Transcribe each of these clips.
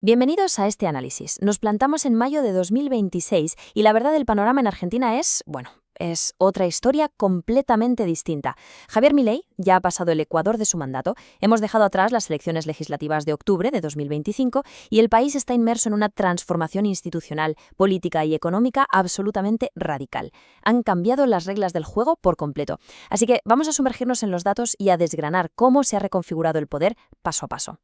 Bienvenidos a este análisis. Nos plantamos en mayo de 2026 y la verdad del panorama en Argentina es otra historia completamente distinta. Javier Milei ya ha pasado el ecuador de su mandato, hemos dejado atrás las elecciones legislativas de octubre de 2025 y el país está inmerso en una transformación institucional, política y económica absolutamente radical. Han cambiado las reglas del juego por completo. Así que vamos a sumergirnos en los datos y a desgranar cómo se ha reconfigurado el poder paso a paso.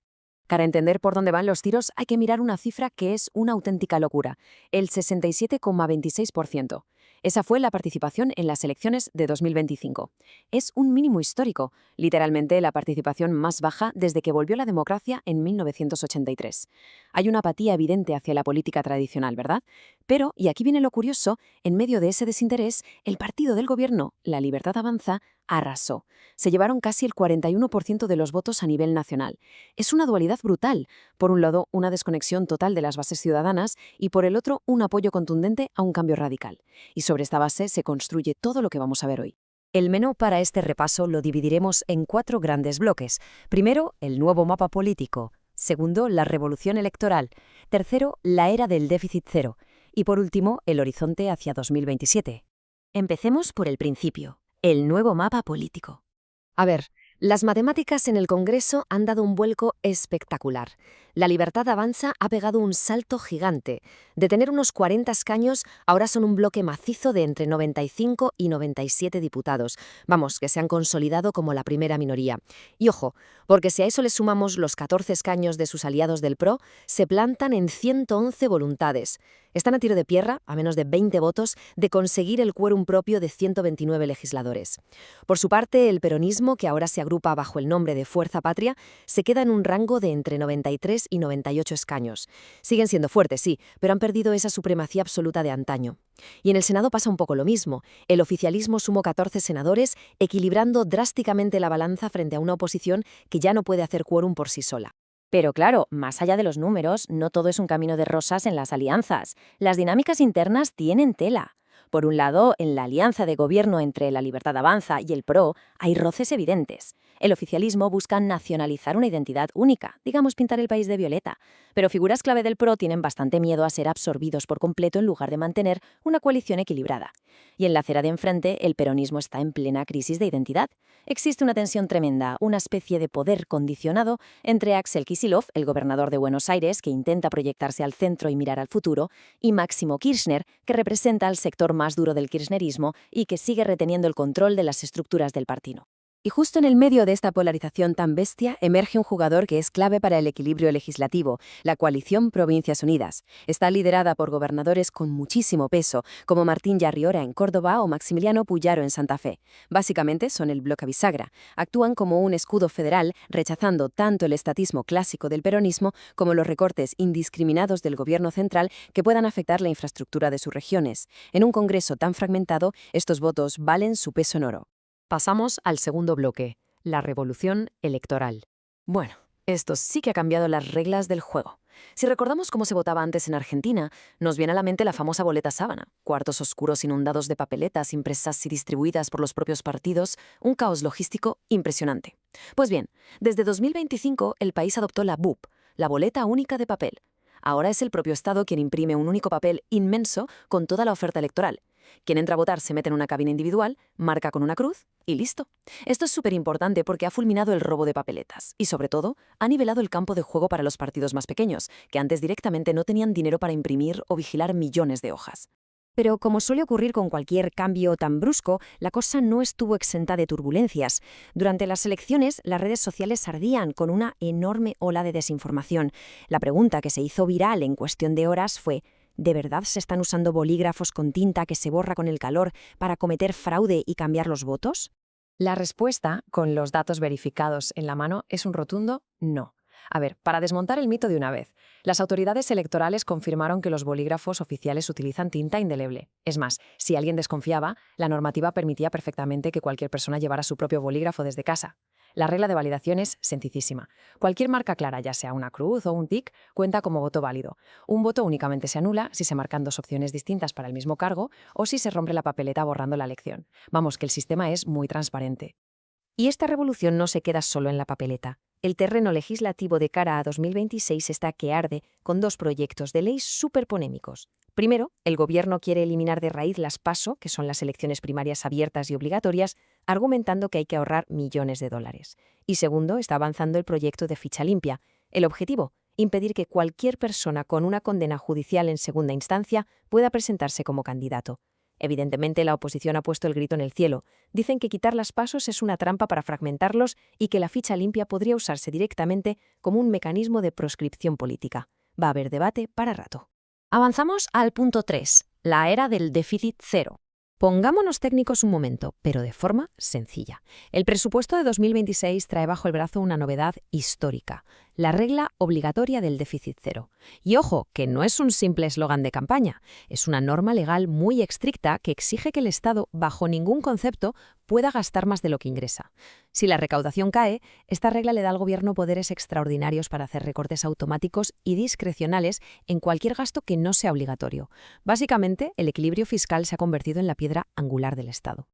Para entender por dónde van los tiros hay que mirar una cifra que es una auténtica locura, el 67,26%. Esa fue la participación en las elecciones de 2025. Es un mínimo histórico, literalmente la participación más baja desde que volvió la democracia en 1983. Hay una apatía evidente hacia la política tradicional, ¿verdad? Pero, y aquí viene lo curioso, en medio de ese desinterés, el partido del gobierno, La Libertad Avanza, arrasó. Se llevaron casi el 41% de los votos a nivel nacional. Es una dualidad brutal. Por un lado, una desconexión total de las bases ciudadanas y por el otro, un apoyo contundente a un cambio radical. Y sobre esta base se construye todo lo que vamos a ver hoy. El menú para este repaso lo dividiremos en 4 grandes bloques. Primero, el nuevo mapa político. Segundo, la revolución electoral. Tercero, la era del déficit cero. Y por último, el horizonte hacia 2027. Empecemos por el principio, el nuevo mapa político. A ver, las matemáticas en el Congreso han dado un vuelco espectacular. La Libertad Avanza ha pegado un salto gigante. De tener unos 40 escaños, ahora son un bloque macizo de entre 95 y 97 diputados. Vamos, que se han consolidado como la primera minoría. Y ojo, porque si a eso le sumamos los 14 escaños de sus aliados del PRO, se plantan en 111 voluntades. Están a tiro de piedra, a menos de 20 votos, de conseguir el quórum propio de 129 legisladores. Por su parte, el peronismo, que ahora se agrupa bajo el nombre de Fuerza Patria, se queda en un rango de entre 93 y 98 escaños. Siguen siendo fuertes, sí, pero han perdido esa supremacía absoluta de antaño. Y en el Senado pasa un poco lo mismo. El oficialismo sumó 14 senadores, equilibrando drásticamente la balanza frente a una oposición que ya no puede hacer quórum por sí sola. Pero claro, más allá de los números, no todo es un camino de rosas en las alianzas. Las dinámicas internas tienen tela. Por un lado, en la alianza de gobierno entre La Libertad Avanza y el PRO hay roces evidentes. El oficialismo busca nacionalizar una identidad única, digamos pintar el país de violeta, pero figuras clave del PRO tienen bastante miedo a ser absorbidos por completo en lugar de mantener una coalición equilibrada. Y en la acera de enfrente, el peronismo está en plena crisis de identidad. Existe una tensión tremenda, una especie de poder condicionado entre Axel Kicillof, el gobernador de Buenos Aires, que intenta proyectarse al centro y mirar al futuro, y Máximo Kirchner, que representa al sector más duro del kirchnerismo y que sigue reteniendo el control de las estructuras del partido. Y justo en el medio de esta polarización tan bestia emerge un jugador que es clave para el equilibrio legislativo, la coalición Provincias Unidas. Está liderada por gobernadores con muchísimo peso, como Martín Yarriora en Córdoba o Maximiliano Puyaro en Santa Fe. Básicamente son el bloque bisagra. Actúan como un escudo federal, rechazando tanto el estatismo clásico del peronismo como los recortes indiscriminados del gobierno central que puedan afectar la infraestructura de sus regiones. En un Congreso tan fragmentado, estos votos valen su peso en oro. Pasamos al segundo bloque, la revolución electoral. Bueno, esto sí que ha cambiado las reglas del juego. Si recordamos cómo se votaba antes en Argentina, nos viene a la mente la famosa boleta sábana, cuartos oscuros inundados de papeletas impresas y distribuidas por los propios partidos, un caos logístico impresionante. Pues bien, desde 2025 el país adoptó la BUP, la boleta única de papel. Ahora es el propio Estado quien imprime un único papel inmenso con toda la oferta electoral. Quien entra a votar se mete en una cabina individual, marca con una cruz y listo. Esto es súper importante porque ha fulminado el robo de papeletas y, sobre todo, ha nivelado el campo de juego para los partidos más pequeños, que antes directamente no tenían dinero para imprimir o vigilar millones de hojas. Pero como suele ocurrir con cualquier cambio tan brusco, la cosa no estuvo exenta de turbulencias. Durante las elecciones, las redes sociales ardían con una enorme ola de desinformación. La pregunta que se hizo viral en cuestión de horas fue: ¿de verdad se están usando bolígrafos con tinta que se borra con el calor para cometer fraude y cambiar los votos? La respuesta, con los datos verificados en la mano, es un rotundo no. A ver, para desmontar el mito de una vez, las autoridades electorales confirmaron que los bolígrafos oficiales utilizan tinta indeleble. Es más, si alguien desconfiaba, la normativa permitía perfectamente que cualquier persona llevara su propio bolígrafo desde casa. La regla de validación es sencillísima. Cualquier marca clara, ya sea una cruz o un tic, cuenta como voto válido. Un voto únicamente se anula si se marcan dos opciones distintas para el mismo cargo o si se rompe la papeleta borrando la elección. Vamos, que el sistema es muy transparente. Y esta revolución no se queda solo en la papeleta. El terreno legislativo de cara a 2026 está que arde con dos proyectos de ley súper polémicos. Primero, el Gobierno quiere eliminar de raíz las PASO, que son las elecciones primarias abiertas y obligatorias, argumentando que hay que ahorrar millones de dólares. Y segundo, está avanzando el proyecto de ficha limpia. El objetivo, impedir que cualquier persona con una condena judicial en segunda instancia pueda presentarse como candidato. Evidentemente, la oposición ha puesto el grito en el cielo. Dicen que quitar las PASOs es una trampa para fragmentarlos y que la ficha limpia podría usarse directamente como un mecanismo de proscripción política. Va a haber debate para rato. Avanzamos al punto 3, la era del déficit cero. Pongámonos técnicos un momento, pero de forma sencilla. El presupuesto de 2026 trae bajo el brazo una novedad histórica, la regla obligatoria del déficit cero. Y ojo, que no es un simple eslogan de campaña, es una norma legal muy estricta que exige que el Estado, bajo ningún concepto, pueda gastar más de lo que ingresa. Si la recaudación cae, esta regla le da al Gobierno poderes extraordinarios para hacer recortes automáticos y discrecionales en cualquier gasto que no sea obligatorio. Básicamente, el equilibrio fiscal se ha convertido en la piedra angular del Estado.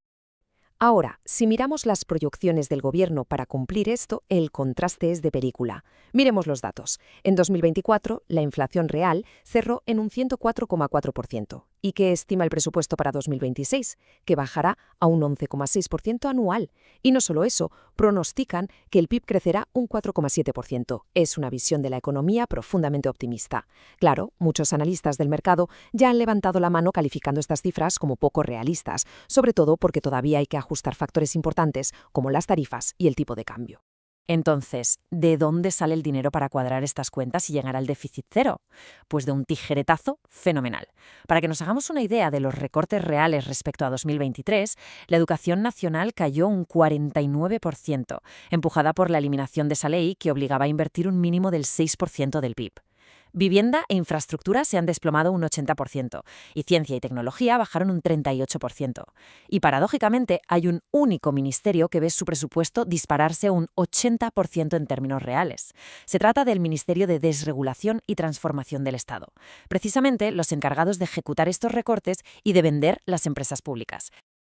Ahora, si miramos las proyecciones del Gobierno para cumplir esto, el contraste es de película. Miremos los datos. En 2024, la inflación real cerró en un 104,4%. ¿Y qué estima el presupuesto para 2026? Que bajará a un 11,6% anual. Y no solo eso, pronostican que el PIB crecerá un 4,7%. Es una visión de la economía profundamente optimista. Claro, muchos analistas del mercado ya han levantado la mano calificando estas cifras como poco realistas, sobre todo porque todavía hay que ajustar factores importantes como las tarifas y el tipo de cambio. Entonces, ¿de dónde sale el dinero para cuadrar estas cuentas y llegar al déficit cero? Pues de un tijeretazo fenomenal. Para que nos hagamos una idea de los recortes reales respecto a 2023, la educación nacional cayó un 49%, empujada por la eliminación de esa ley que obligaba a invertir un mínimo del 6% del PIB. Vivienda e infraestructura se han desplomado un 80% y ciencia y tecnología bajaron un 38%. Y paradójicamente hay un único ministerio que ve su presupuesto dispararse un 80% en términos reales. Se trata del Ministerio de Desregulación y Transformación del Estado, precisamente los encargados de ejecutar estos recortes y de vender las empresas públicas.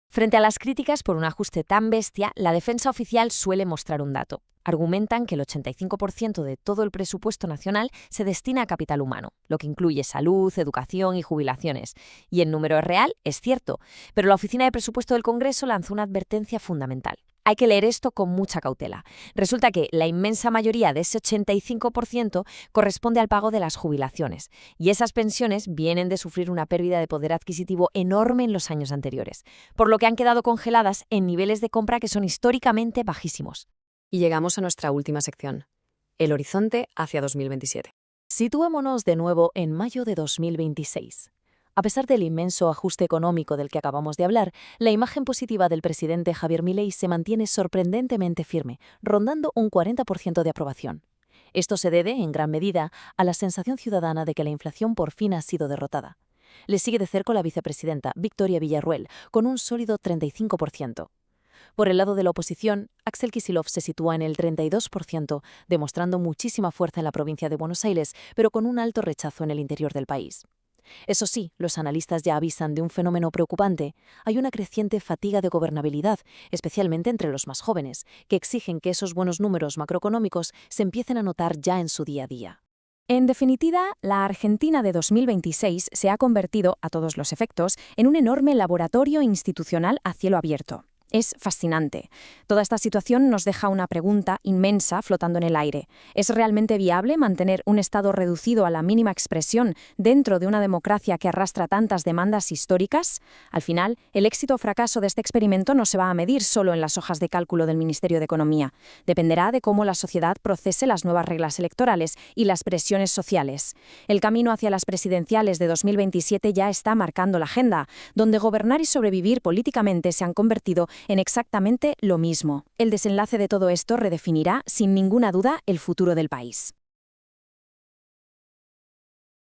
Frente a las críticas por un ajuste tan bestia, la defensa oficial suele mostrar un dato. Argumentan que el 85% de todo el presupuesto nacional se destina a capital humano, lo que incluye salud, educación y jubilaciones. Y el número es real, es cierto, pero la Oficina de Presupuesto del Congreso lanzó una advertencia fundamental. Hay que leer esto con mucha cautela. Resulta que la inmensa mayoría de ese 85% corresponde al pago de las jubilaciones, y esas pensiones vienen de sufrir una pérdida de poder adquisitivo enorme en los años anteriores, por lo que han quedado congeladas en niveles de compra que son históricamente bajísimos. Y llegamos a nuestra última sección, el horizonte hacia 2027. Situémonos de nuevo en mayo de 2026. A pesar del inmenso ajuste económico del que acabamos de hablar, la imagen positiva del presidente Javier Milei se mantiene sorprendentemente firme, rondando un 40% de aprobación. Esto se debe, en gran medida, a la sensación ciudadana de que la inflación por fin ha sido derrotada. Le sigue de cerca la vicepresidenta Victoria Villarruel, con un sólido 35%. Por el lado de la oposición, Axel Kicillof se sitúa en el 32%, demostrando muchísima fuerza en la provincia de Buenos Aires, pero con un alto rechazo en el interior del país. Eso sí, los analistas ya avisan de un fenómeno preocupante. Hay una creciente fatiga de gobernabilidad, especialmente entre los más jóvenes, que exigen que esos buenos números macroeconómicos se empiecen a notar ya en su día a día. En definitiva, la Argentina de 2026 se ha convertido, a todos los efectos, en un enorme laboratorio institucional a cielo abierto. Es fascinante. Toda esta situación nos deja una pregunta inmensa flotando en el aire. ¿Es realmente viable mantener un Estado reducido a la mínima expresión dentro de una democracia que arrastra tantas demandas históricas? Al final, el éxito o fracaso de este experimento no se va a medir solo en las hojas de cálculo del Ministerio de Economía. Dependerá de cómo la sociedad procese las nuevas reglas electorales y las presiones sociales. El camino hacia las presidenciales de 2027 ya está marcando la agenda, donde gobernar y sobrevivir políticamente se han convertido en exactamente lo mismo. El desenlace de todo esto redefinirá, sin ninguna duda, el futuro del país.